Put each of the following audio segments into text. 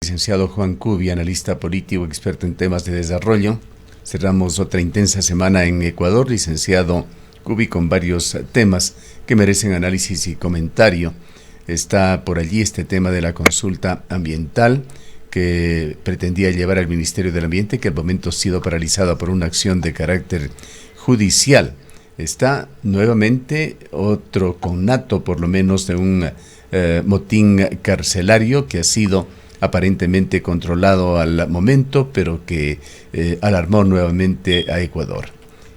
licenciado Juan Cubi, analista político, experto en temas de desarrollo. Cerramos otra intensa semana en Ecuador, licenciado Cubi, con varios temas que merecen análisis y comentario. Está por allí este tema de la consulta ambiental que pretendía llevar al Ministerio del Ambiente, que al momento ha sido paralizada por una acción de carácter judicial. Está nuevamente otro connato, por lo menos, de un motín carcelario que ha sido aparentemente controlado al momento, pero que alarmó nuevamente a Ecuador.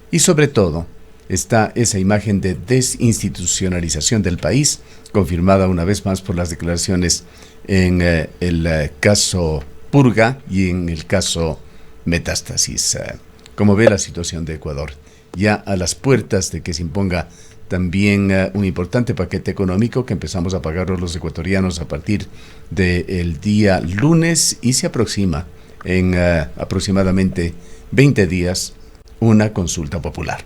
Y sobre todo está esa imagen de desinstitucionalización del país, confirmada una vez más por las declaraciones en el caso Purga y en el caso Metástasis. ¿Cómo ve la situación de Ecuador? Ya a las puertas de que se imponga también un importante paquete económico que empezamos a pagarlo los ecuatorianos a partir del día lunes, y se aproxima en aproximadamente 20 días una consulta popular.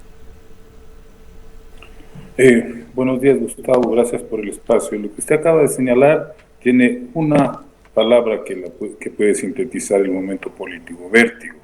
Buenos días, Gustavo, gracias por el espacio. Lo que usted acaba de señalar tiene una palabra que puede sintetizar el momento político: vértigo.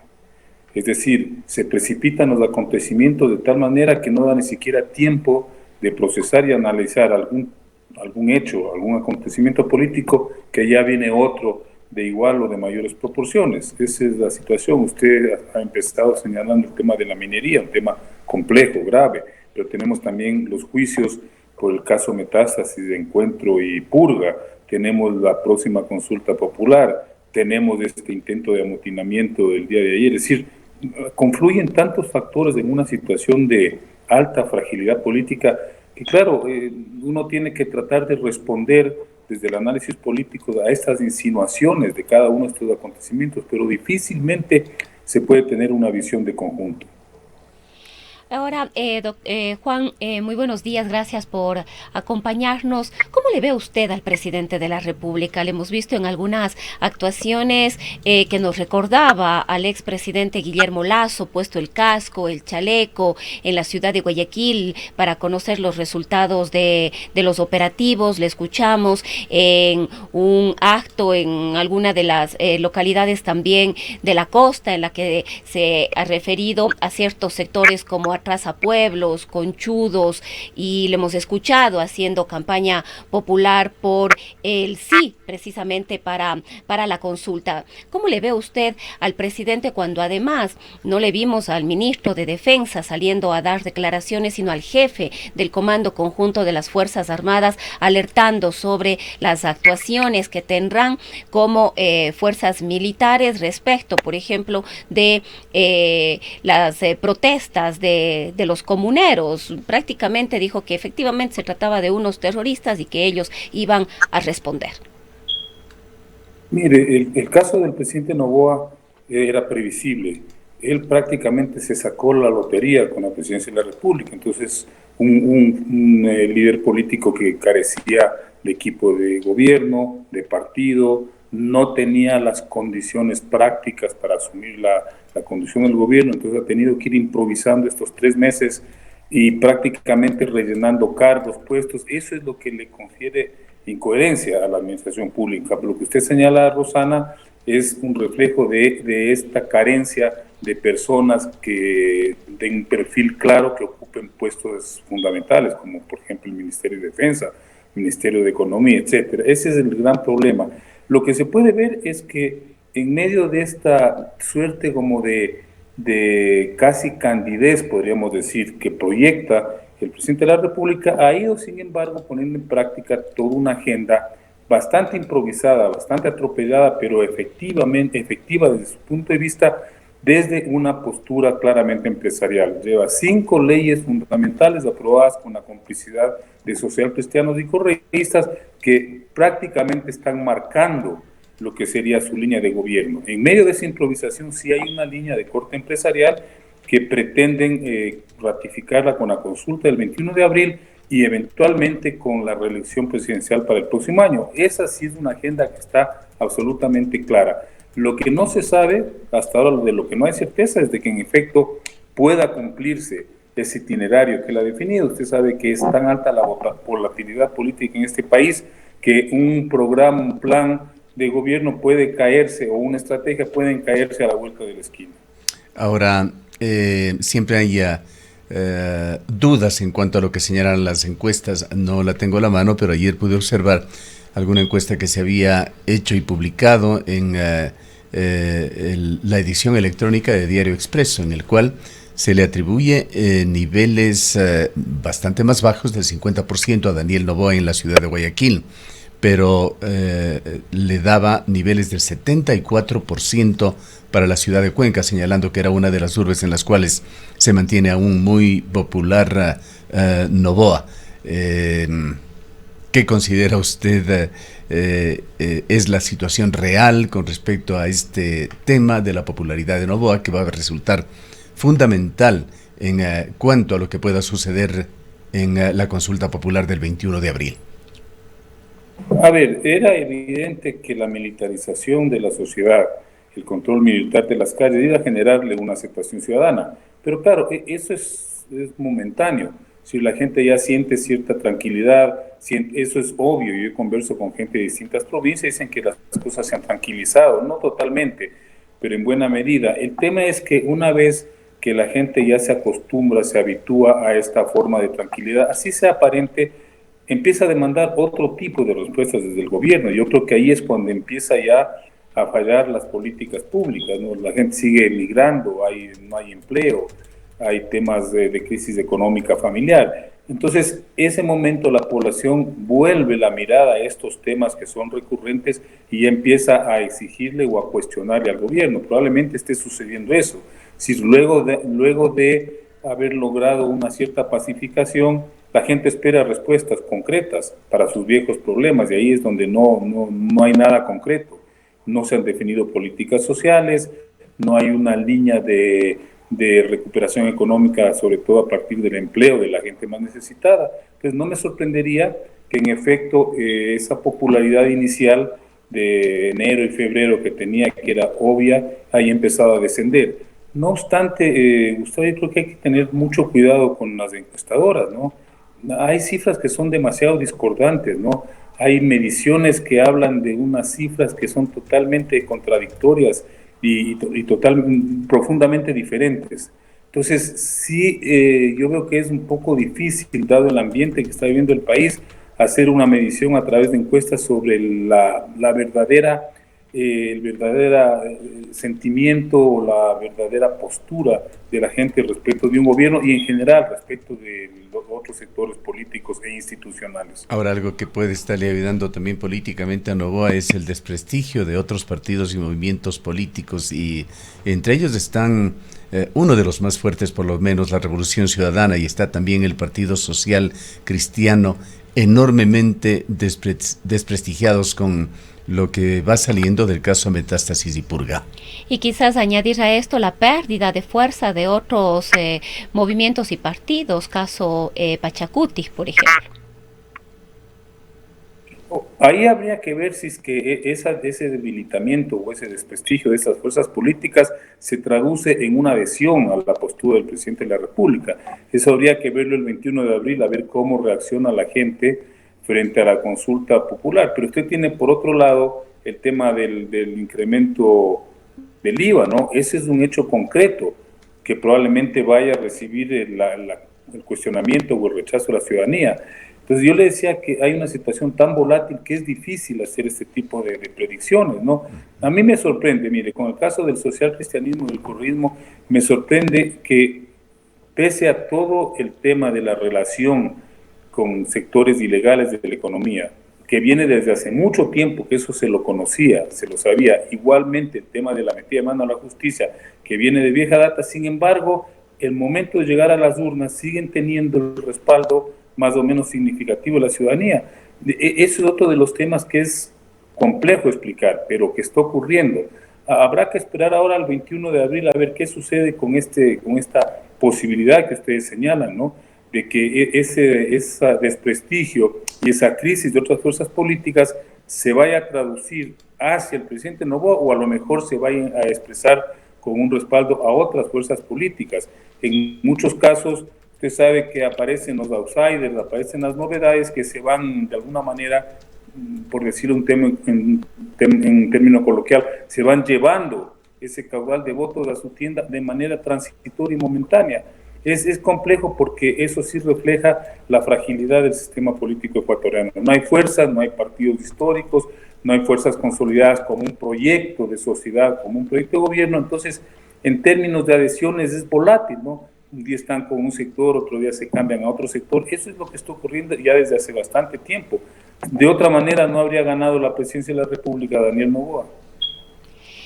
Es decir, se precipitan los acontecimientos de tal manera que no da ni siquiera tiempo de procesar y analizar algún hecho, algún acontecimiento político, que ya viene otro de igual o de mayores proporciones. Esa es la situación. Usted ha empezado señalando el tema de la minería, un tema complejo, grave, pero tenemos también los juicios por el caso Metástasis, de Encuentro y Purga, tenemos la próxima consulta popular, tenemos este intento de amotinamiento del día de ayer. Es decir, confluyen tantos factores en una situación de alta fragilidad política que, claro, uno tiene que tratar de responder desde el análisis político a estas insinuaciones de cada uno de estos acontecimientos, pero difícilmente se puede tener una visión de conjunto. Ahora, Juan, muy buenos días, gracias por acompañarnos. ¿Cómo le ve usted al presidente de la República? Le hemos visto en algunas actuaciones que nos recordaba al expresidente Guillermo Lasso, puesto el casco, el chaleco, en la ciudad de Guayaquil para conocer los resultados de los operativos. Le escuchamos en un acto en alguna de las localidades también de la costa, en la que se ha referido a ciertos sectores como Atrasapueblos, Conchudos, y le hemos escuchado haciendo campaña popular por el sí, precisamente para la consulta. ¿Cómo le ve usted al presidente cuando además no le vimos al ministro de Defensa saliendo a dar declaraciones, sino al jefe del Comando Conjunto de las Fuerzas Armadas alertando sobre las actuaciones que tendrán como fuerzas militares respecto, por ejemplo, de las protestas de los comuneros? Prácticamente dijo que efectivamente se trataba de unos terroristas y que ellos iban a responder. Mire, el caso del presidente Noboa era previsible. Él prácticamente se sacó la lotería con la presidencia de la República. Entonces, un líder político que carecía de equipo de gobierno, de partido, no tenía las condiciones prácticas para asumir la conducción del gobierno, entonces ha tenido que ir improvisando estos 3 meses y prácticamente rellenando cargos, puestos. Eso es lo que le confiere incoherencia a la administración pública. Lo que usted señala, Rosana, es un reflejo de esta carencia de personas que den un perfil claro, que ocupen puestos fundamentales, como por ejemplo el Ministerio de Defensa, Ministerio de Economía, etcétera. Ese es el gran problema. Lo que se puede ver es que en medio de esta suerte como de casi candidez, podríamos decir, que proyecta el presidente de la República, ha ido, sin embargo, poniendo en práctica toda una agenda bastante improvisada, bastante atropellada, pero efectiva desde su punto de vista, desde una postura claramente empresarial. Lleva 5 leyes fundamentales aprobadas con la complicidad de socialcristianos y correístas que prácticamente están marcando lo que sería su línea de gobierno. En medio de esa improvisación sí hay una línea de corte empresarial que pretenden ratificarla con la consulta del 21 de abril y eventualmente con la reelección presidencial para el próximo año. Esa sí es una agenda que está absolutamente clara. Lo que no se sabe hasta ahora, de lo que no hay certeza, es de que en efecto pueda cumplirse ese itinerario que él ha definido. Usted sabe que es tan alta la volatilidad política en este país que un programa, un plan de gobierno puede caerse, o una estrategia pueden caerse a la vuelta de la esquina. Ahora, siempre hay dudas en cuanto a lo que señalan las encuestas. No la tengo a la mano, pero ayer pude observar alguna encuesta que se había hecho y publicado en la edición electrónica de Diario Expreso, en el cual se le atribuye niveles bastante más bajos del 50% a Daniel Noboa en la ciudad de Guayaquil, pero le daba niveles del 74% para la ciudad de Cuenca, señalando que era una de las urbes en las cuales se mantiene aún muy popular Noboa. ¿Qué considera usted es la situación real con respecto a este tema de la popularidad de Noboa, que va a resultar fundamental en cuanto a lo que pueda suceder en la consulta popular del 21 de abril? A ver, era evidente que la militarización de la sociedad, el control militar de las calles, iba a generarle una aceptación ciudadana. Pero claro, eso es momentáneo. Si la gente ya siente cierta tranquilidad, eso es obvio. Yo converso con gente de distintas provincias y dicen que las cosas se han tranquilizado, no totalmente, pero en buena medida. El tema es que una vez que la gente ya se acostumbra, se habitúa a esta forma de tranquilidad, así sea aparente, empieza a demandar otro tipo de respuestas desde el gobierno. Yo creo que ahí es cuando empieza ya a fallar las políticas públicas, ¿no? La gente sigue emigrando, no hay empleo, hay temas de crisis económica familiar. Entonces, ese momento la población vuelve la mirada a estos temas que son recurrentes y ya empieza a exigirle o a cuestionarle al gobierno. Probablemente esté sucediendo eso. Si luego de haber logrado una cierta pacificación, la gente espera respuestas concretas para sus viejos problemas, y ahí es donde no hay nada concreto. No se han definido políticas sociales, no hay una línea de recuperación económica, sobre todo a partir del empleo de la gente más necesitada. Entonces no me sorprendería que en efecto esa popularidad inicial de enero y febrero que tenía, que era obvia, haya empezado a descender. No obstante, Gustavo, yo creo que hay que tener mucho cuidado con las encuestadoras, ¿no? Hay cifras que son demasiado discordantes, ¿no? Hay mediciones que hablan de unas cifras que son totalmente contradictorias y profundamente diferentes. Entonces, sí, yo veo que es un poco difícil, dado el ambiente que está viviendo el país, hacer una medición a través de encuestas sobre el verdadero sentimiento o la verdadera postura de la gente respecto de un gobierno y en general respecto de los otros sectores políticos e institucionales. Ahora, algo que puede estarle ayudando también políticamente a Noboa es el desprestigio de otros partidos y movimientos políticos, y entre ellos están uno de los más fuertes, por lo menos, la Revolución Ciudadana, y está también el Partido Social Cristiano, enormemente desprestigiados con lo que va saliendo del caso Metástasis y Purga. Y quizás añadir a esto la pérdida de fuerza de otros movimientos y partidos, caso Pachacuti, por ejemplo. Ahí habría que ver si es que ese debilitamiento o ese desprestigio de esas fuerzas políticas se traduce en una adhesión a la postura del presidente de la República. Eso habría que verlo el 21 de abril, a ver cómo reacciona la gente frente a la consulta popular. Pero usted tiene, por otro lado, el tema del incremento del IVA, ¿no? Ese es un hecho concreto que probablemente vaya a recibir el cuestionamiento o el rechazo de la ciudadanía. Entonces yo le decía que hay una situación tan volátil que es difícil hacer este tipo de predicciones, ¿no? A mí me sorprende, mire, con el caso del social cristianismo y del correísmo, me sorprende que pese a todo el tema de la relación con sectores ilegales de la economía, que viene desde hace mucho tiempo, que eso se lo conocía, se lo sabía, igualmente el tema de la metida de mano a la justicia, que viene de vieja data, sin embargo, el momento de llegar a las urnas siguen teniendo el respaldo más o menos significativo de la ciudadanía. Eso es otro de los temas que es complejo explicar, pero que está ocurriendo. Habrá que esperar ahora al 21 de abril a ver qué sucede con esta posibilidad que ustedes señalan, ¿no? De que ese desprestigio y esa crisis de otras fuerzas políticas se vaya a traducir hacia el presidente Noboa, o a lo mejor se vayan a expresar con un respaldo a otras fuerzas políticas. En muchos casos, usted sabe que aparecen los outsiders, aparecen las novedades que se van de alguna manera por decir un tema en término coloquial, se van llevando ese caudal de votos a su tienda de manera transitoria y momentánea. Es complejo porque eso sí refleja la fragilidad del sistema político ecuatoriano. No hay fuerzas, no hay partidos históricos, no hay fuerzas consolidadas como un proyecto de sociedad, como un proyecto de gobierno. Entonces, en términos de adhesiones es volátil, ¿no? Un día están con un sector, otro día se cambian a otro sector. Eso es lo que está ocurriendo ya desde hace bastante tiempo. De otra manera no habría ganado la presidencia de la República Daniel Noboa.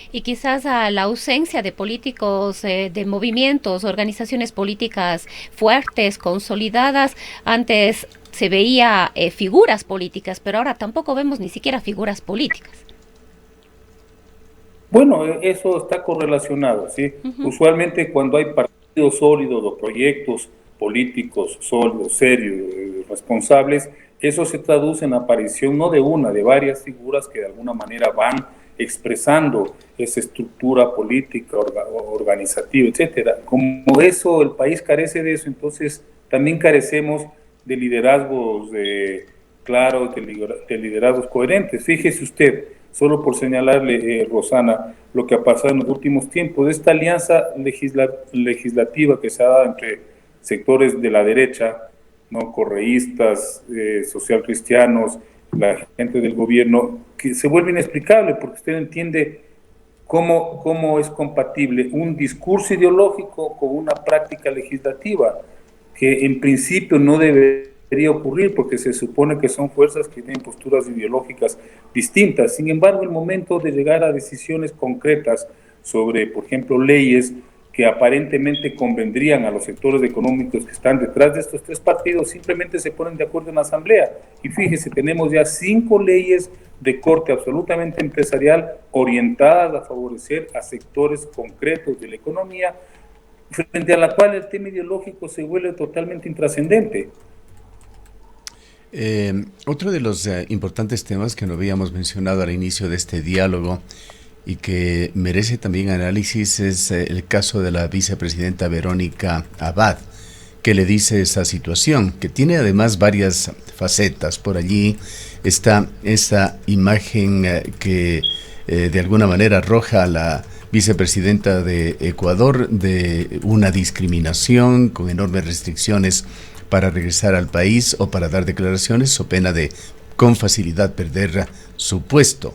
Y quizás a la ausencia de políticos, de movimientos, organizaciones políticas fuertes, consolidadas. Antes se veía figuras políticas, pero ahora tampoco vemos ni siquiera figuras políticas. Bueno, eso está correlacionado, ¿sí? Usualmente cuando hay partidos sólidos o proyectos políticos sólidos, serios, responsables, eso se traduce en la aparición no de una, de varias figuras que de alguna manera van expresando esa estructura política, organizativa, etcétera. Como eso, el país carece de eso, entonces también carecemos de liderazgos claros, de liderazgos coherentes. Fíjese usted, solo por señalarle, Rosana, lo que ha pasado en los últimos tiempos, esta alianza legislativa que se ha dado entre sectores de la derecha, ¿no? Correístas, socialcristianos, la gente del gobierno, que se vuelve inexplicable porque usted entiende cómo es compatible un discurso ideológico con una práctica legislativa que en principio no debería ocurrir porque se supone que son fuerzas que tienen posturas ideológicas distintas. Sin embargo, el momento de llegar a decisiones concretas sobre, por ejemplo, leyes que aparentemente convendrían a los sectores económicos que están detrás de estos tres partidos, simplemente se ponen de acuerdo en la Asamblea. Y fíjese, tenemos ya 5 leyes de corte absolutamente empresarial orientadas a favorecer a sectores concretos de la economía, frente a la cual el tema ideológico se vuelve totalmente intrascendente. Otro de los importantes temas que no habíamos mencionado al inicio de este diálogo y que merece también análisis es el caso de la vicepresidenta Verónica Abad. ¿Qué le dice esa situación? Que tiene además varias facetas. Por allí está esa imagen que de alguna manera arroja a la vicepresidenta de Ecuador de una discriminación con enormes restricciones para regresar al país o para dar declaraciones o pena de con facilidad perder su puesto.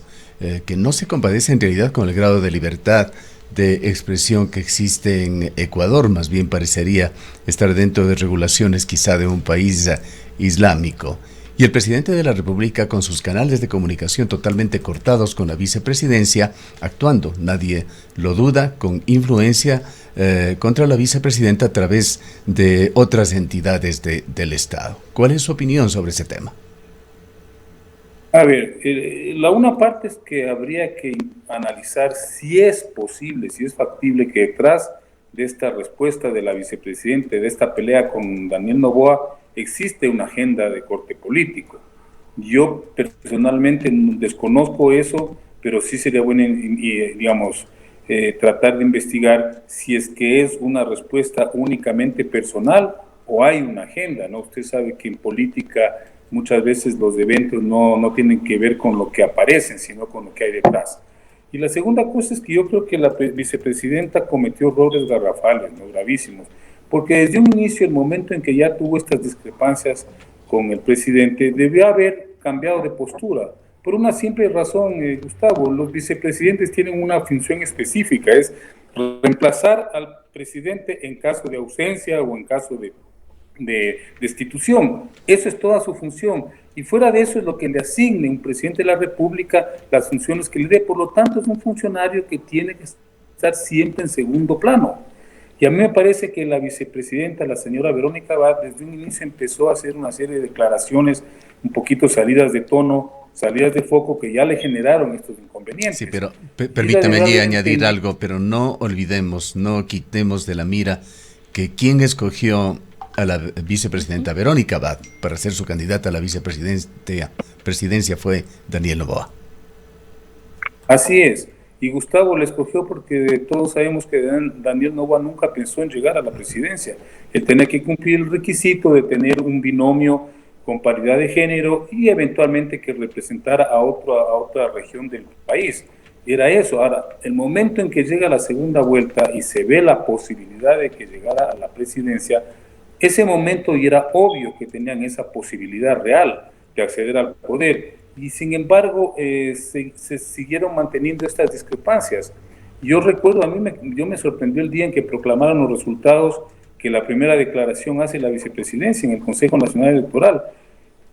Que no se compadece en realidad con el grado de libertad de expresión que existe en Ecuador, más bien parecería estar dentro de regulaciones quizá de un país islámico. Y el presidente de la República con sus canales de comunicación totalmente cortados con la vicepresidencia, actuando, nadie lo duda, con influencia contra la vicepresidenta a través de otras entidades del Estado. ¿Cuál es su opinión sobre ese tema? A ver, la una parte es que habría que analizar si es posible, si es factible que detrás de esta respuesta de la vicepresidenta, de esta pelea con Daniel Noboa, existe una agenda de corte político. Yo personalmente desconozco eso, pero sí sería bueno, digamos, tratar de investigar si es que es una respuesta únicamente personal o hay una agenda, ¿no? Usted sabe que en política muchas veces los eventos no tienen que ver con lo que aparecen, sino con lo que hay detrás. Y la segunda cosa es que yo creo que la vicepresidenta cometió errores garrafales, ¿no? Gravísimos, porque desde un inicio, el momento en que ya tuvo estas discrepancias con el presidente, debió haber cambiado de postura, por una simple razón, Gustavo. Los vicepresidentes tienen una función específica, es reemplazar al presidente en caso de ausencia o en caso de destitución. Eso es toda su función, y fuera de eso es lo que le asigne un presidente de la República, las funciones que le dé. Por lo tanto, es un funcionario que tiene que estar siempre en segundo plano. Y a mí me parece que la vicepresidenta, la señora Verónica Abad, desde un inicio empezó a hacer una serie de declaraciones un poquito salidas de tono, salidas de foco, que ya le generaron estos inconvenientes. Sí, pero permítame allí añadir algo, pero no olvidemos, no quitemos de la mira que quien escogió a la vicepresidenta Verónica Abad para ser su candidata a la vicepresidencia fue Daniel Noboa. Así es, y Gustavo le escogió porque todos sabemos que Daniel Noboa nunca pensó en llegar a la presidencia. Él tenía que cumplir el requisito de tener un binomio con paridad de género y eventualmente que representara a otra región del país. Era eso. Ahora, el momento en que llega la segunda vuelta y se ve la posibilidad de que llegara a la presidencia, ese momento ya era obvio que tenían esa posibilidad real de acceder al poder. Y sin embargo, se siguieron manteniendo estas discrepancias. Yo recuerdo, yo me sorprendió el día en que proclamaron los resultados que la primera declaración hace la vicepresidencia en el Consejo Nacional Electoral.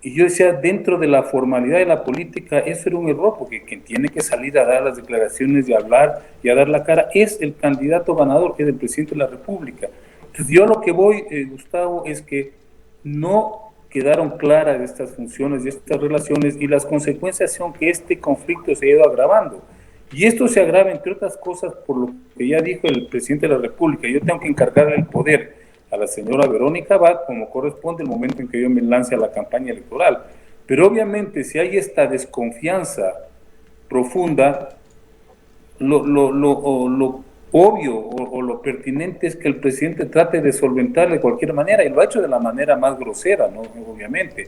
Y yo decía, dentro de la formalidad de la política, eso era un error, porque quien tiene que salir a dar las declaraciones y hablar y a dar la cara es el candidato ganador, que es el presidente de la República. Entonces yo lo que voy, Gustavo, es que no quedaron claras estas funciones y estas relaciones, y las consecuencias son que este conflicto se ha ido agravando. Y esto se agrava, entre otras cosas, por lo que ya dijo el presidente de la República. Yo tengo que encargarle el poder a la señora Verónica Abad, como corresponde el momento en que yo me lance a la campaña electoral. Pero obviamente, si hay esta desconfianza profunda, lo obvio o lo pertinente es que el presidente trate de solventar de cualquier manera, y lo ha hecho de la manera más grosera, ¿no? Obviamente,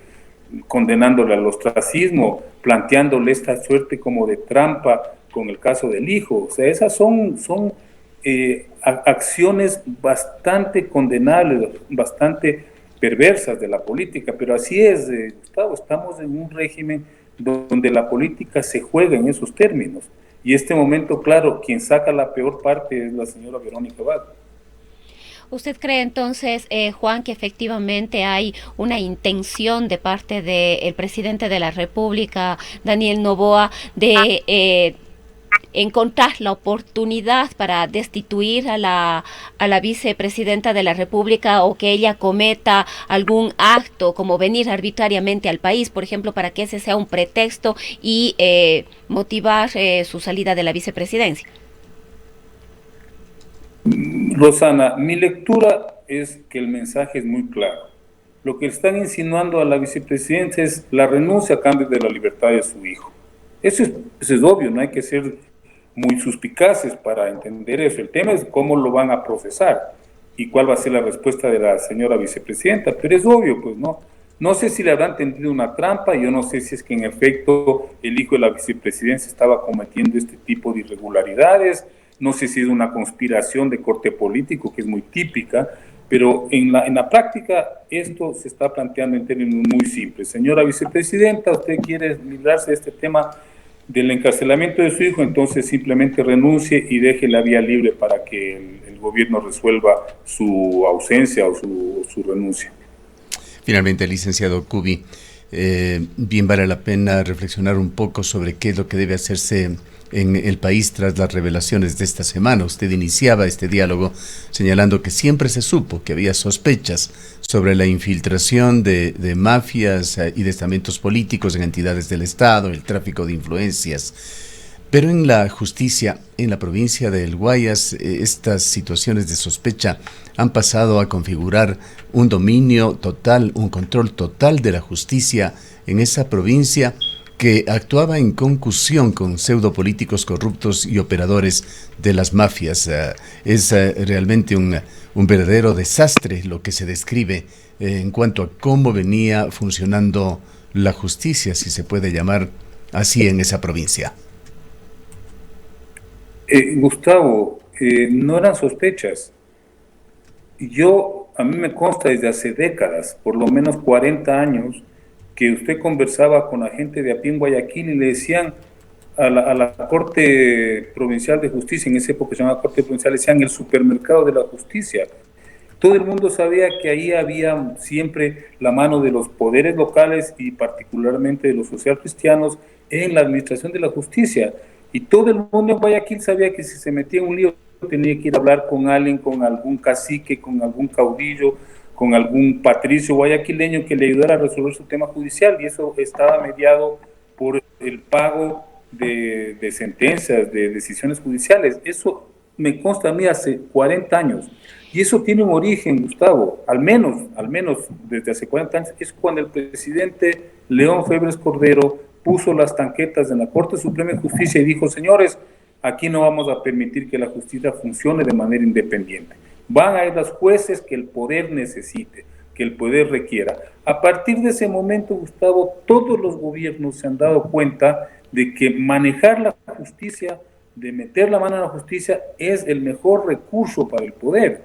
condenándole al ostracismo, planteándole esta suerte como de trampa con el caso del hijo. O sea, esas son acciones bastante condenables, bastante perversas de la política, pero así es, Gustavo, estamos en un régimen donde la política se juega en esos términos, y este momento, claro, quien saca la peor parte es la señora Verónica Abad. ¿Usted cree entonces, Juan, que efectivamente hay una intención de parte del presidente de la República, Daniel Noboa, de encontrar la oportunidad para destituir a la vicepresidenta de la República, o que ella cometa algún acto como venir arbitrariamente al país, por ejemplo, para que ese sea un pretexto y motivar su salida de la vicepresidencia? Rosana, mi lectura es que el mensaje es muy claro. Lo que están insinuando a la vicepresidencia es la renuncia a cambio de la libertad de su hijo. Eso es obvio, no hay que ser muy suspicaces para entender eso. El tema es cómo lo van a procesar y cuál va a ser la respuesta de la señora vicepresidenta, pero es obvio, pues, ¿no? No sé si le habrán tendido una trampa, yo no sé si es que en efecto el hijo de la vicepresidencia estaba cometiendo este tipo de irregularidades, no sé si es una conspiración de corte político, que es muy típica, pero en la práctica esto se está planteando en términos muy simples. Señora vicepresidenta, usted quiere librarse de este tema del encarcelamiento de su hijo, entonces simplemente renuncie y deje la vía libre para que el gobierno resuelva su ausencia o su renuncia. Finalmente, licenciado Kubi, bien vale la pena reflexionar un poco sobre qué es lo que debe hacerse en el país tras las revelaciones de esta semana. Usted iniciaba este diálogo señalando que siempre se supo que había sospechas sobre la infiltración de mafias y de estamentos políticos en entidades del Estado, el tráfico de influencias. Pero en la justicia, en la provincia del Guayas, estas situaciones de sospecha han pasado a configurar un dominio total, un control total de la justicia en esa provincia, que actuaba en concusión con pseudopolíticos corruptos y operadores de las mafias. Es realmente un verdadero desastre lo que se describe en cuanto a cómo venía funcionando la justicia, si se puede llamar así, en esa provincia. Gustavo, no eran sospechas. A mí me consta desde hace décadas, por lo menos 40 años, que usted conversaba con la gente de a pie en Guayaquil y le decían a la Corte Provincial de Justicia, en esa época se llamaba Corte Provincial, le decían el supermercado de la justicia. Todo el mundo sabía que ahí había siempre la mano de los poderes locales y particularmente de los socialcristianos en la administración de la justicia. Y todo el mundo en Guayaquil sabía que si se metía en un lío tenía que ir a hablar con alguien, con algún cacique, con algún caudillo, con algún patricio guayaquileño que le ayudara a resolver su tema judicial, y eso estaba mediado por el pago de sentencias, de decisiones judiciales. Eso me consta a mí hace 40 años, y eso tiene un origen, Gustavo, al menos desde hace 40 años, es cuando el presidente León Febres Cordero puso las tanquetas en la Corte Suprema de Justicia y dijo: señores, aquí no vamos a permitir que la justicia funcione de manera independiente. Van a ir los jueces que el poder necesite. que el poder requiera. A partir de ese momento, Gustavo, todos los gobiernos se han dado cuenta de que manejar la justicia, de meter la mano en la justicia, es el mejor recurso para el poder.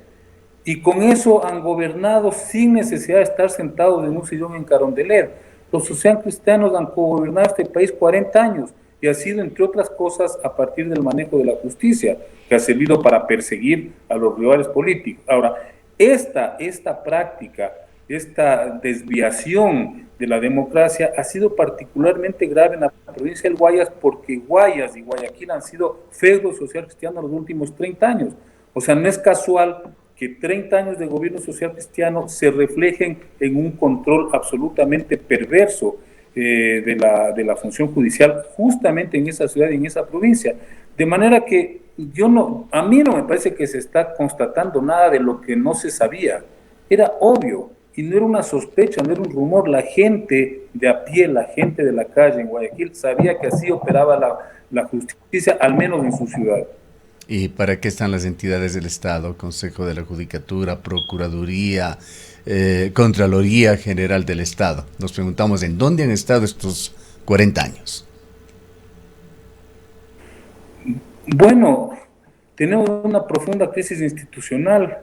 Y con eso han gobernado sin necesidad de estar sentados en un sillón en Carondelet. Los socialcristianos han gobernado este país 40 años y ha sido, entre otras cosas, a partir del manejo de la justicia, que ha servido para perseguir a los rivales políticos. Ahora, esta práctica, esta desviación de la democracia ha sido particularmente grave en la provincia del Guayas, porque Guayas y Guayaquil han sido feudos social cristianos los últimos 30 años. O sea, no es casual que 30 años de gobierno social cristiano se reflejen en un control absolutamente perverso de la función judicial justamente en esa ciudad y en esa provincia. De manera que a mí no me parece que se está constatando nada de lo que no se sabía. Era obvio y no era una sospecha, no era un rumor. La gente de a pie, la gente de la calle en Guayaquil sabía que así operaba la justicia, al menos en su ciudad. ¿Y para qué están las entidades del Estado? Consejo de la Judicatura, Procuraduría, Contraloría General del Estado. Nos preguntamos en dónde han estado estos 40 años. Bueno, tenemos una profunda crisis institucional,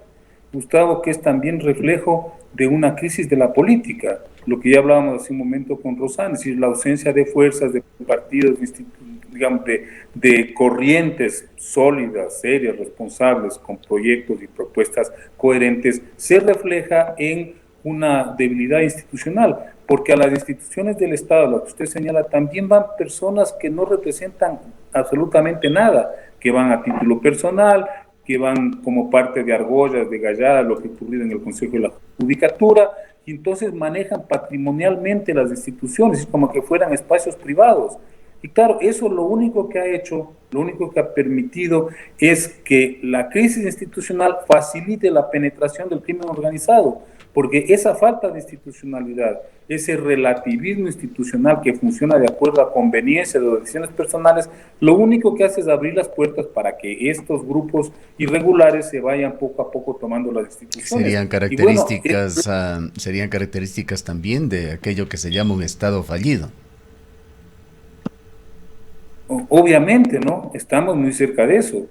Gustavo, que es también reflejo de una crisis de la política, lo que ya hablábamos hace un momento con Rosana, es decir, la ausencia de fuerzas, de partidos, digamos, de corrientes sólidas, serias, responsables, con proyectos y propuestas coherentes, se refleja en una debilidad institucional, porque a las instituciones del Estado, lo que usted señala, también van personas que no representan absolutamente nada, que van a título personal, que van como parte de argollas, de galladas, lo que ocurrió en el Consejo de la Judicatura, y entonces manejan patrimonialmente las instituciones, como que fueran espacios privados. Y claro, eso lo único que ha hecho, lo único que ha permitido es que la crisis institucional facilite la penetración del crimen organizado, porque esa falta de institucionalidad, ese relativismo institucional que funciona de acuerdo a conveniencia de decisiones personales, lo único que hace es abrir las puertas para que estos grupos irregulares se vayan poco a poco tomando las instituciones. Serían características también de aquello que se llama un Estado fallido. Obviamente, ¿no? Estamos muy cerca de eso.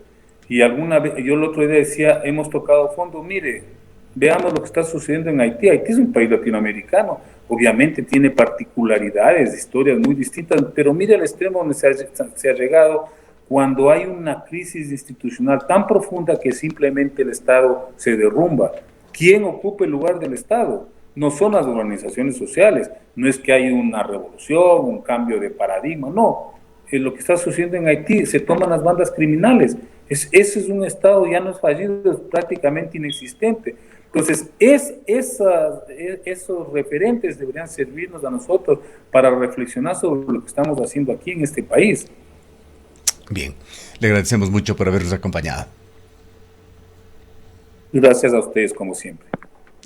Y alguna vez, yo el otro día decía, hemos tocado fondo, mire, veamos lo que está sucediendo en Haití. Haití es un país latinoamericano, obviamente tiene particularidades, historias muy distintas, pero mire el extremo donde se ha llegado cuando hay una crisis institucional tan profunda que simplemente el Estado se derrumba. ¿Quién ocupa el lugar del Estado? No son las organizaciones sociales, no es que hay una revolución, un cambio de paradigma, no. Lo que está sucediendo en Haití, se toman las bandas criminales. Ese es un Estado ya no es fallido, es prácticamente inexistente. Entonces, esos referentes deberían servirnos a nosotros para reflexionar sobre lo que estamos haciendo aquí en este país. Bien, le agradecemos mucho por habernos acompañado. Gracias a ustedes, como siempre.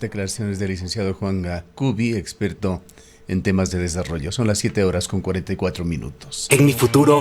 Declaraciones del licenciado Juan Cubi, experto en temas de desarrollo. Son las 7:44 minutos. En mi futuro